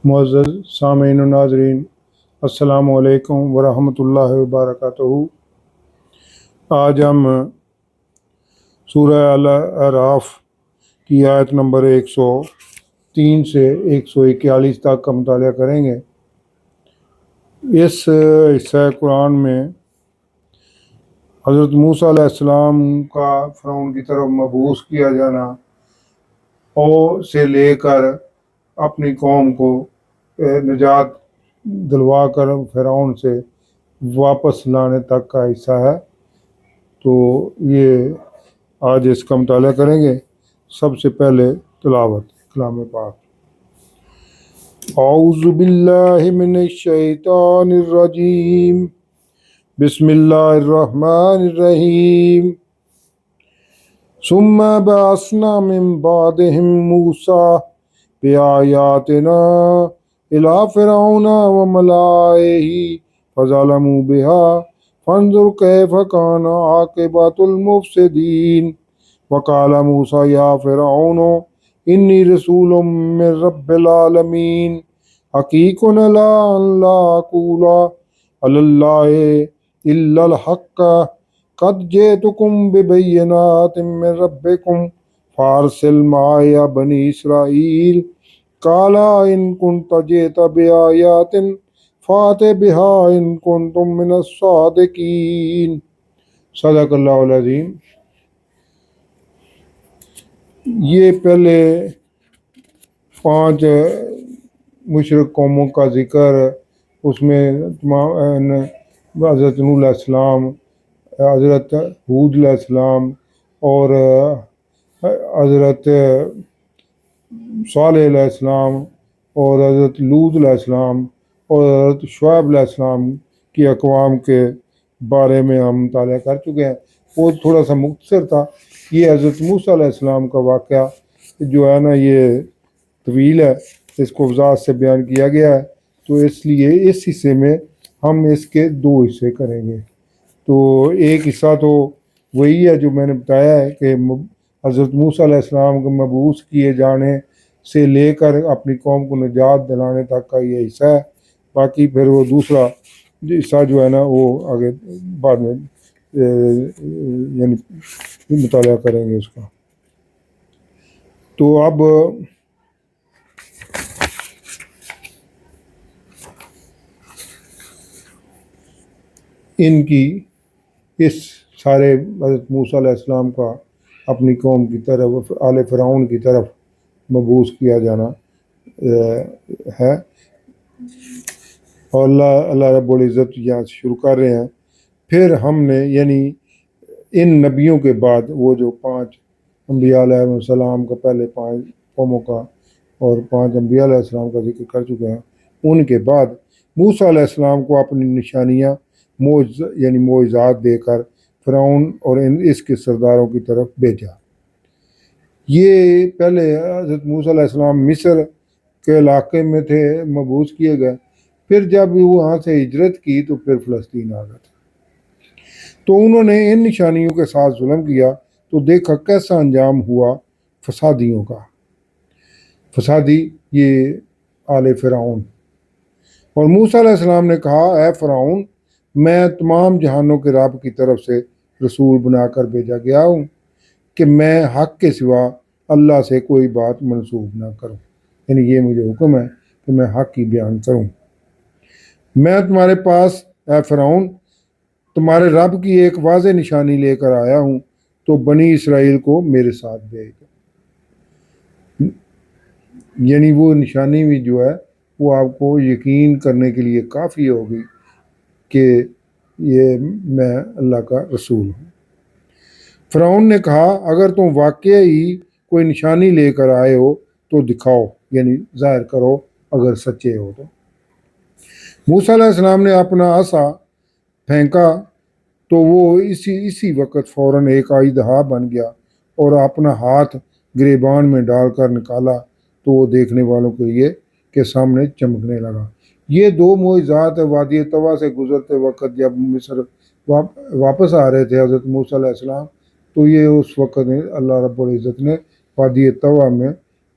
معزز سامعین و ناظرین، السلام علیکم ورحمۃ اللہ وبرکاتہ۔ آج ہم سورہ الاعراف کی آیت نمبر 103 سے 141 تک کا مطالعہ کریں گے۔ اس حصہ قرآن میں حضرت موسیٰ علیہ السلام کا فرعون کی طرف مبعوث کیا جانا اور سے لے کر اپنی قوم کو نجات دلوا کر فرعون سے واپس لانے تک کا حصہ ہے۔ تو یہ آج اس کا مطالعہ کریں گے۔ سب سے پہلے تلاوت کلام پاک۔ اعوذ باللہ من الشیطان الرجیم، بسم اللہ الرحمن الرحیم۔ ثم بعثنا من بعدهم موسیٰ بآیاتنا إلى فرعون وملئه فظلموا بها فانظر كيف كان عاقبة المفسدين وقال موسى يا فرعون إني رسول من رب العالمين حقيق على أن لا أقول على الله إلا الحق قد جئتكم ببينات من ربكم فارسل معي بني إسرائيل قال إن كنت جئت بآيات فات بها إن كنتم من الصادقين۔ صدق اللہ العظیم۔ یہ پہلے 5 مشرک قوموں کا ذکر، اس میں حضرت نوح علیہ السلام، حضرت ہود علیہ السلام اور حضرت صالح علیہ السلام اور حضرت لوط علیہ السلام اور حضرت شعیب علیہ السلام کی اقوام کے بارے میں ہم مطالعہ کر چکے ہیں۔ وہ تھوڑا سا مختصر تھا۔ یہ حضرت موسیٰ علیہ السلام کا واقعہ جو ہے نا، یہ طویل ہے، اس کو وضاحت سے بیان کیا گیا ہے، تو اس لیے اس حصے میں ہم اس کے 2 حصے کریں گے۔ تو ایک حصہ تو وہی ہے جو میں نے بتایا ہے کہ حضرت موسیٰ علیہ السلام کو مبعوث کیے جانے سے لے کر اپنی قوم کو نجات دلانے تک کا یہ حصہ ہے۔ باقی پھر وہ دوسرا حصہ جو ہے نا، وہ آگے بعد میں یعنی مطالعہ کریں گے اس کا۔ تو اب ان کی اس سارے حضرت موسیٰ علیہ السلام کا اپنی قوم کی طرف آل فرعون کی طرف مبعوث کیا جانا ہے، اور اللہ رب العزت یہاں سے شروع کر رہے ہیں۔ پھر ہم نے یعنی ان نبیوں کے بعد وہ جو 5 انبیاء علیہ السلام کا، پہلے 5 قوموں کا اور 5 انبیاء علیہ السلام کا ذکر کر چکے ہیں، ان کے بعد موسیٰ علیہ السلام کو اپنی نشانیاں یعنی معجزات دے کر فرعون اور اس کے سرداروں کی طرف بھیجا۔ یہ پہلے حضرت موسیٰ علیہ السلام مصر کے علاقے میں تھے، مبعوث کیے گئے۔ پھر جب وہ وہاں سے ہجرت کی تو پھر فلسطین آ گئے تھے۔ تو انہوں نے ان نشانیوں کے ساتھ ظلم کیا، تو دیکھا کیسا انجام ہوا فسادیوں کا۔ فسادی یہ آل فرعون۔ اور موسیٰ علیہ السلام نے کہا، اے فرعون، میں تمام جہانوں کے رب کی طرف سے رسول بنا کر بھیجا گیا ہوں کہ میں حق کے سوا اللہ سے کوئی بات منسوب نہ کروں، یعنی یہ مجھے حکم ہے کہ میں حق کی بیان کروں۔ میں تمہارے پاس اے فرعون تمہارے رب کی ایک واضح نشانی لے کر آیا ہوں، تو بنی اسرائیل کو میرے ساتھ بھیج دو۔ یعنی وہ نشانی بھی جو ہے وہ آپ کو یقین کرنے کے لیے کافی ہوگی کہ یہ میں اللہ کا رسول ہوں۔ فرعون نے کہا، اگر تم واقعی کوئی نشانی لے کر آئے ہو تو دکھاؤ، یعنی ظاہر کرو اگر سچے ہو تو۔ موسیٰ علیہ السلام نے اپنا عصا پھینکا تو وہ اسی وقت فوراً ایک اژدہا بن گیا، اور اپنا ہاتھ گریبان میں ڈال کر نکالا تو وہ دیکھنے والوں کے لیے کے سامنے چمکنے لگا۔ یہ 2 معجزات وادی طویٰ سے گزرتے وقت جب مصر واپس آ رہے تھے حضرت موسیٰ علیہ السلام، تو یہ اس وقت اللہ رب العزت نے وادی طویٰ میں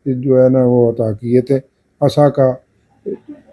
جو ہے نا وہ عطا کیے تھے۔ عصا کا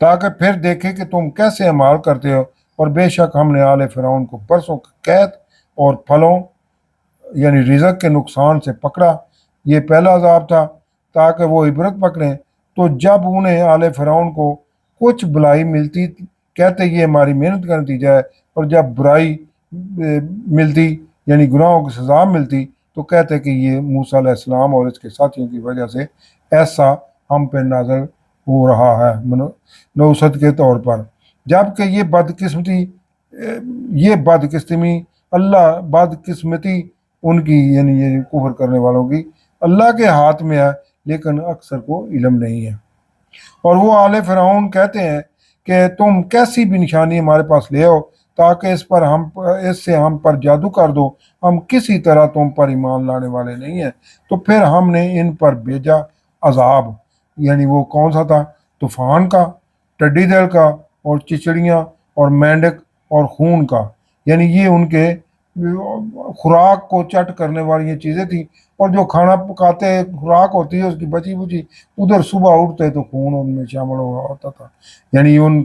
تاکہ پھر دیکھے کہ تم کیسے اعمال کرتے ہو، اور بے شک ہم نے آل فرعون کو برسوں کی قید اور پھلوں یعنی رزق کے نقصان سے پکڑا۔ یہ پہلا عذاب تھا تاکہ وہ عبرت پکڑیں۔ تو جب انہیں آل فرعون کو کچھ بلائی ملتی کہتے یہ ہماری محنت کا نتیجہ ہے، اور جب برائی ملتی یعنی گناہوں کی سزا ملتی تو کہتے کہ یہ موسیٰ علیہ السلام اور اس کے ساتھیوں کی وجہ سے ایسا ہم پہ نازل ہو رہا ہے نوست کے طور پر۔ جبکہ یہ بدقسمتی ان کی یعنی یہ کفر کرنے والوں کی اللہ کے ہاتھ میں ہے، لیکن اکثر کو علم نہیں ہے۔ اور وہ آل فرعون کہتے ہیں کہ تم کیسی بھی نشانی ہمارے پاس لے آؤ تاکہ اس سے ہم پر جادو کر دو، ہم کسی طرح تم پر ایمان لانے والے نہیں ہیں۔ تو پھر ہم نے ان پر بھیجا عذاب، یعنی وہ کون سا تھا؟ طوفان کا، ٹڈی دل کا، اور چچڑیاں اور مینڈک اور خون کا، یعنی یہ ان کے خوراک کو چٹ کرنے والی یہ چیزیں تھیں، اور جو کھانا پکاتے خوراک ہوتی ہے اس کی بچی بچی، ادھر صبح اٹھتے تو خون ان میں شامل ہوا ہوتا تھا، یعنی ان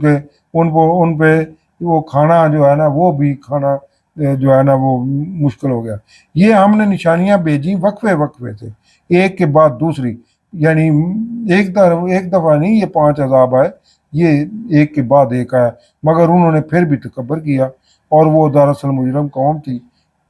پہ وہ کھانا جو ہے نا وہ بھی کھانا جو ہے نا وہ مشکل ہو گیا۔ یہ ہم نے نشانیاں بھیجی وقفے وقفے سے، ایک کے بعد دوسری، یعنی ایک دفعہ نہیں، یہ 5 عذاب آئے، یہ ایک کے بعد ایک آیا، مگر انہوں نے پھر بھی تکبر کیا، اور وہ دراصل مجرم قوم تھی۔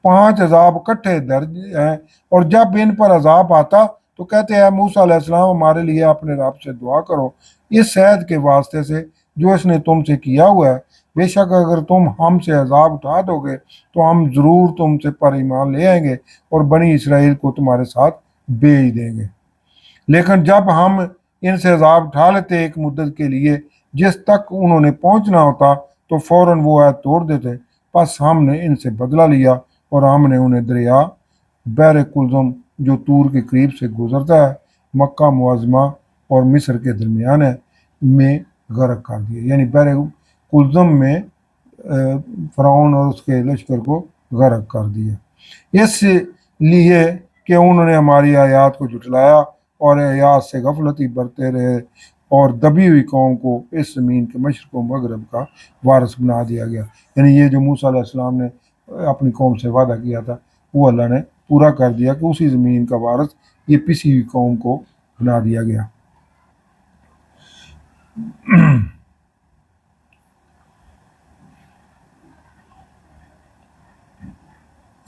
5 عذاب کٹھے درج ہیں، اور جب ان پر عذاب آتا تو کہتے ہیں موسیٰ علیہ السلام ہمارے لیے اپنے رب سے دعا کرو اس عہد کے واسطے سے جو اس نے تم سے کیا ہوا ہے، بے شک اگر تم ہم سے عذاب اٹھا دو گے تو ہم ضرور تم سے پر ایمان لے آئیں گے اور بنی اسرائیل کو تمہارے ساتھ بھیج دیں گے۔ لیکن جب ہم ان سے عذاب اٹھا لیتے ایک مدت کے لیے جس تک انہوں نے پہنچنا ہوتا تو فوراً وہ عہد توڑ دیتے، پس ہم نے ان سے بدلہ لیا اور ہم نے انہیں دریا بحر کلزم جو طور کے قریب سے گزرتا ہے، مکہ معظمہ اور مصر کے درمیان ہے، میں غرق کر دیا، یعنی بحر کلزم میں فرعون اور اس کے لشکر کو غرق کر دیا، اس لیے کہ انہوں نے ہماری آیات کو جھٹلایا اور آیات سے غفلتی برتے رہے، اور دبی ہوئی قوم کو اس زمین کے مشرق و مغرب کا وارث بنا دیا گیا۔ یعنی یہ جو موسیٰ علیہ السلام نے اپنی قوم سے وعدہ کیا تھا وہ اللہ نے پورا کر دیا کہ اسی زمین کا وارث یہ پسی ہوئی قوم کو بنا دیا گیا۔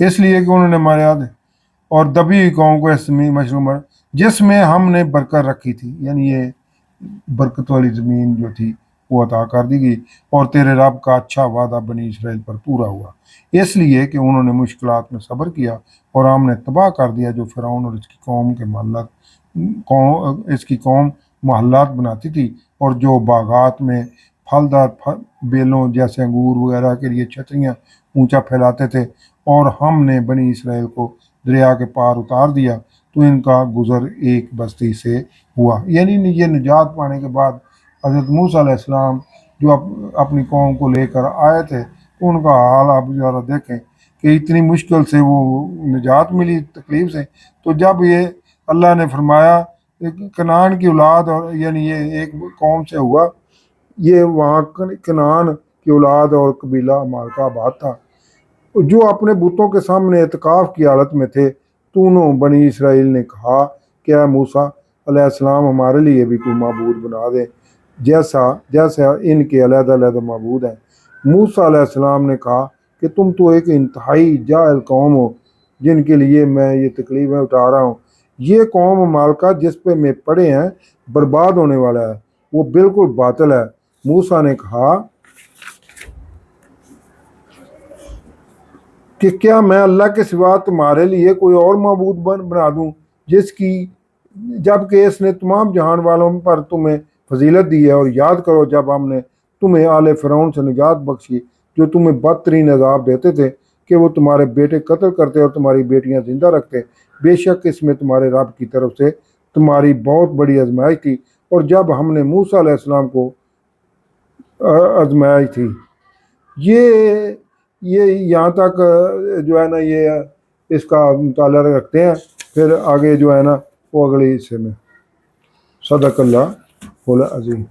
اس لیے کہ انہوں نے ہمارے یاد اور دبی ہوئی قوم کو اس زمین مشروم جس میں ہم نے برکت رکھی تھی، یعنی یہ برکت والی زمین جو تھی وہ عطا کر دی گئی، اور تیرے رب کا اچھا وعدہ بنی اسرائیل پر پورا ہوا، اس لیے کہ انہوں نے مشکلات میں صبر کیا، اور ہم نے تباہ کر دیا جو فرعون اور اس کی قوم محلات بناتی تھی، اور جو باغات میں پھلدار بیلوں جیسے انگور وغیرہ کے لیے چھتریاں اونچا پھیلاتے تھے، اور ہم نے بنی اسرائیل کو دریا کے پار اتار دیا تو ان کا گزر ایک بستی سے ہوا۔ یعنی یہ نجات پانے کے بعد حضرت موسیٰ علیہ السلام جو اپنی قوم کو لے کر آئے تھے ان کا حال آپ ذرا دیکھیں کہ اتنی مشکل سے وہ نجات ملی تکلیف سے، تو جب یہ اللہ نے فرمایا کنعان کی اولاد، اور یعنی یہ ایک قوم سے ہوا، یہ وہاں کنعان کی اولاد اور قبیلہ مالکہ آباد تھا جو اپنے بتوں کے سامنے اعتکاف کی حالت میں تھے، تو انہوں بنی اسرائیل نے کہا کہ اے موسیٰ علیہ السلام ہمارے لیے بھی کوئی معبود بنا دے جیسا ان کے علیحدہ علیحدہ معبود ہیں۔ موسیٰ علیہ السلام نے کہا کہ تم تو ایک انتہائی جاہل قوم ہو جن کے لیے میں یہ تکلیفیں اٹھا رہا ہوں۔ یہ قوم مالکہ جس پہ میں پڑے ہیں برباد ہونے والا ہے، وہ بالکل باطل ہے۔ موسیٰ نے کہا کہ کیا میں اللہ کے سوا تمہارے لیے کوئی اور معبود بنا دوں جبکہ اس نے تمام جہان والوں پر تمہیں فضیلت دی ہے، اور یاد کرو جب ہم نے تمہیں آل فرعون سے نجات بخشی جو تمہیں بدترین عذاب دیتے تھے کہ وہ تمہارے بیٹے قتل کرتے اور تمہاری بیٹیاں زندہ رکھتے، بے شک اس میں تمہارے رب کی طرف سے تمہاری بہت بڑی آزمائش تھی، اور جب ہم نے موسیٰ علیہ السلام کو آزمائش تھی۔ یہ یہاں تک جو ہے نا یہ اس کا مطالعہ رکھتے ہیں، پھر آگے جو ہے نا وہ اگلے حصے میں۔ صدق اللہ العظیم۔